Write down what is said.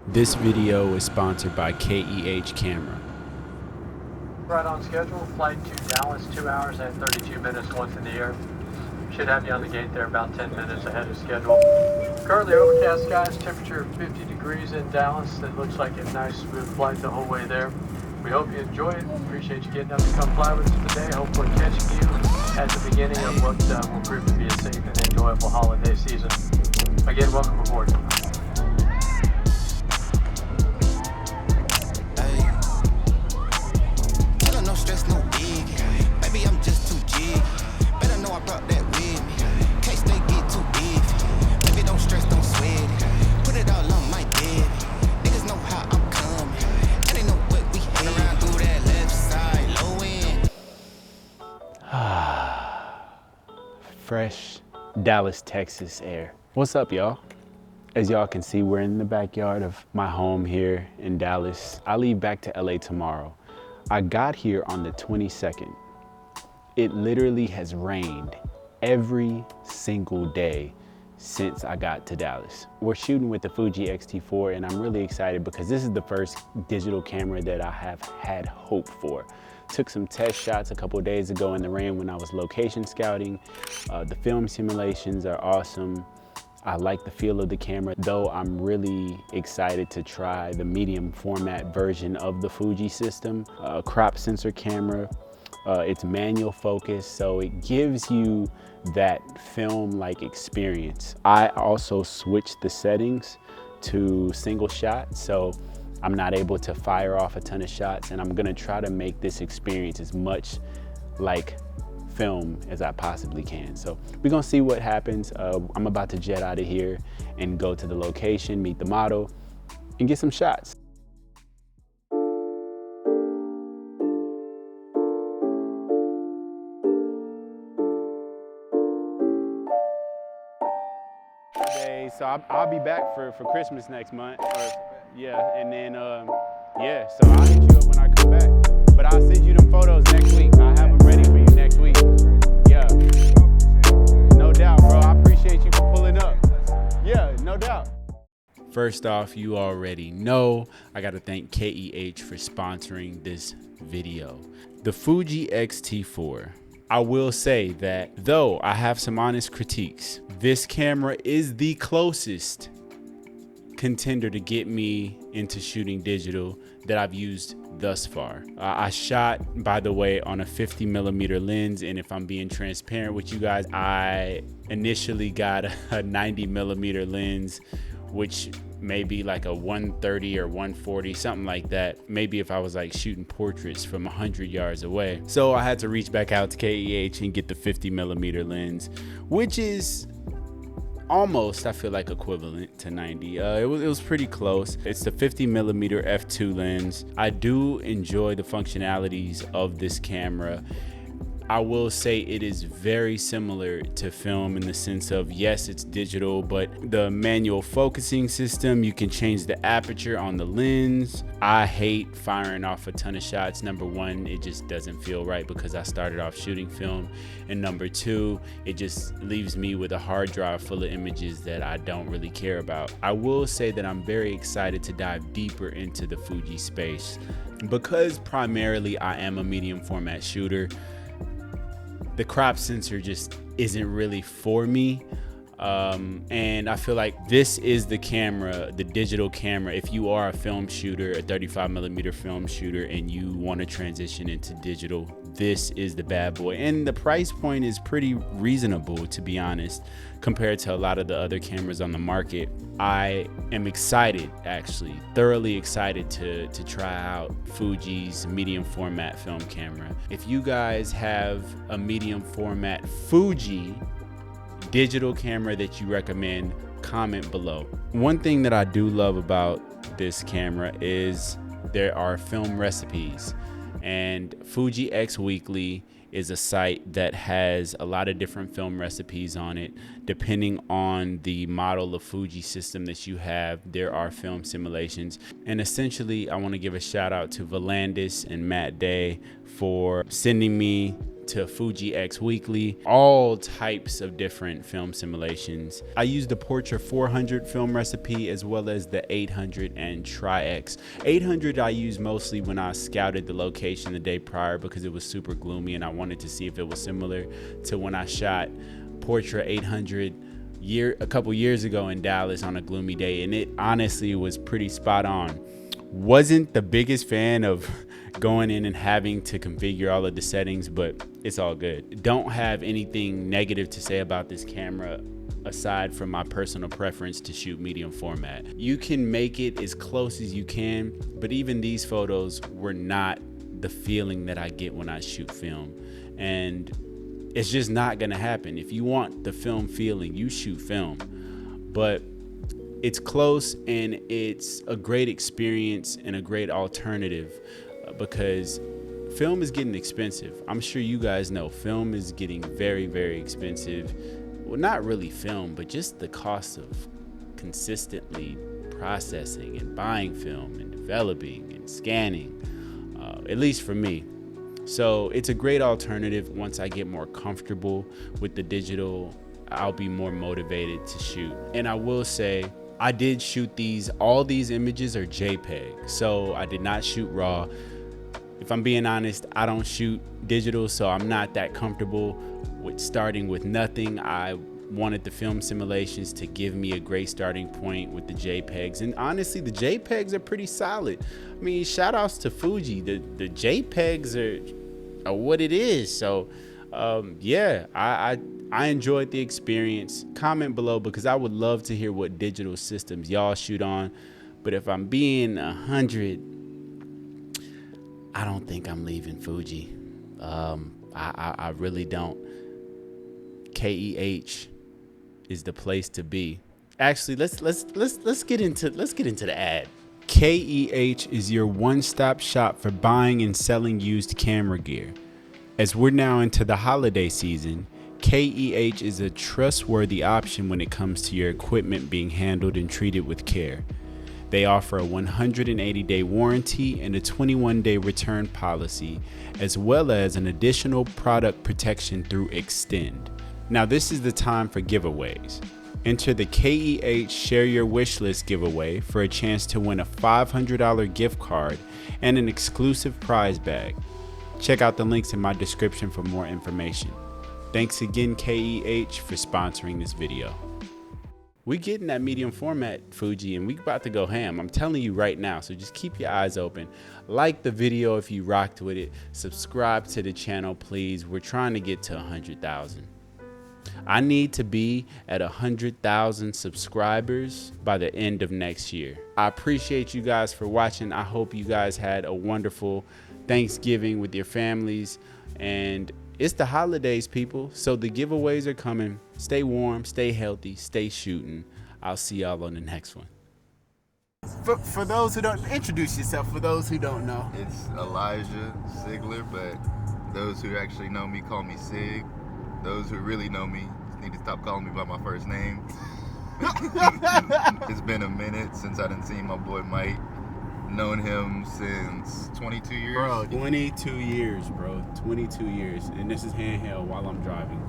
This video is sponsored by KEH Camera. Right on schedule, flight to Dallas, 2 hours and 32 minutes once in the air. Should have you on the gate there about 10 minutes ahead of schedule. Currently overcast skies, temperature 50 degrees in Dallas. It looks like a nice smooth flight the whole way there. We hope you enjoy it. Appreciate you getting up to come fly with us today. Hopefully catching you at the beginning of what will prove to be a safe and enjoyable holiday season. Again, welcome aboard. Fresh Dallas, Texas air. What's up, y'all? As y'all can see, we're in the backyard of my home here in Dallas. I leave back to LA tomorrow. I got here on the 22nd. It literally has rained every single day since I got to Dallas. We're shooting with the Fuji X-T4 and I'm really excited because this is the first digital camera that I have had hope for. Took some test shots a couple days ago in the rain when I was location scouting. The film simulations are awesome. I like the feel of the camera, though I'm really excited to try the medium format version of the Fuji system. Crop sensor camera, it's manual focus, so it gives you that film-like experience. I also switched the settings to single shot, so I'm not able to fire off a ton of shots, and I'm gonna try to make this experience as much like film as I possibly can. So we're gonna see what happens. I'm about to jet out of here and go to the location, meet the model, and get some shots. So I'll be back for Christmas next month. Yeah, and then, yeah, so I'll hit you up when I come back. But I'll send you them photos next week. I'll have them ready for you next week. Yeah, no doubt, bro. I appreciate you for pulling up. Yeah, no doubt. First off, you already know, I gotta thank KEH for sponsoring this video. The Fuji X-T4. I will say that though I have some honest critiques, this camera is the closest contender to get me into shooting digital that I've used thus far. I shot, by the way, on a 50mm lens, and if I'm being transparent with you guys, I initially got a 90mm lens, which may be like a 130 or 140, something like that. Maybe if I was like shooting portraits from 100 yards away. So I had to reach back out to KEH and get the 50mm lens, which is almost, I feel like, equivalent to 90. It was pretty close. It's the 50mm f2 lens. I do enjoy the functionalities of this camera. I will say it is very similar to film in the sense of, yes, it's digital, but the manual focusing system, you can change the aperture on the lens. I hate firing off a ton of shots. Number one, it just doesn't feel right because I started off shooting film. And number two, it just leaves me with a hard drive full of images that I don't really care about. I will say that I'm very excited to dive deeper into the Fuji space because primarily I am a medium format shooter. The crop sensor just isn't really for me. And I feel like this is the camera, the digital camera. If you are a film shooter, a 35mm film shooter, and you want to transition into digital, this is the bad boy. And the price point is pretty reasonable, to be honest, compared to a lot of the other cameras on the market. I am excited, actually, thoroughly excited to try out Fuji's medium format film camera. If you guys have a medium format Fuji digital camera that you recommend, comment below. One thing that I do love about this camera is there are film recipes, and Fuji X Weekly is a site that has a lot of different film recipes on it. Depending on the model of Fuji system that you have, there are film simulations. And essentially, I want to give a shout out to Valandis and Matt Day for sending me to Fuji X Weekly, all types of different film simulations. I used the Portra 400 film recipe as well as the 800 and Tri-X. 800 I used mostly when I scouted the location the day prior because it was super gloomy and I wanted to see if it was similar to when I shot Portra 800 a couple years ago in Dallas on a gloomy day, and it honestly was pretty spot on. Wasn't the biggest fan of going in and having to configure all of the settings, but it's all good. Don't have anything negative to say about this camera aside from my personal preference to shoot medium format. You can make it as close as you can, but even these photos were not the feeling that I get when I shoot film, and it's just not gonna happen. If you want the film feeling, you shoot film. But it's close and it's a great experience and a great alternative because film is getting expensive. I'm sure you guys know film is getting very, very expensive. Well, not really film, but just the cost of consistently processing and buying film and developing and scanning, at least for me. So it's a great alternative. Once I get more comfortable with the digital, I'll be more motivated to shoot. And I will say, I did shoot all these images are JPEG. So I did not shoot RAW. If I'm being honest, I don't shoot digital, so I'm not that comfortable with starting with nothing. I wanted the film simulations to give me a great starting point with the JPEGs. And honestly, the JPEGs are pretty solid. I mean, shout outs to Fuji. The JPEGs are what it is. So yeah, I enjoyed the experience. Comment below because I would love to hear what digital systems y'all shoot on. But if I'm being 100, I don't think I'm leaving Fuji. I really don't. KEH is the place to be. Actually, let's get into the ad. KEH is your one-stop shop for buying and selling used camera gear. As we're now into the holiday season, KEH is a trustworthy option when it comes to your equipment being handled and treated with care. They offer a 180-day warranty and a 21-day return policy, as well as an additional product protection through Extend. Now this is the time for giveaways. Enter the KEH Share Your Wishlist giveaway for a chance to win a $500 gift card and an exclusive prize bag. Check out the links in my description for more information. Thanks again, KEH, for sponsoring this video. We getting that medium format, Fuji, and we about to go ham. I'm telling you right now, so just keep your eyes open. Like the video if you rocked with it. Subscribe to the channel, please. We're trying to get to 100,000. I need to be at 100,000 subscribers by the end of next year. I appreciate you guys for watching. I hope you guys had a wonderful Thanksgiving with your families, and it's the holidays, people, so the giveaways are coming. Stay warm, stay healthy, stay shooting. I'll see y'all on the next one. For those who don't, introduce yourself for those who don't know. It's Elijah Sigler, but those who actually know me call me Sig. Those who really know me need to stop calling me by my first name. It's been a minute since I done seen my boy Mike. Known him since 22 years. Bro, 22 years, bro. 22 years. And this is handheld while I'm driving.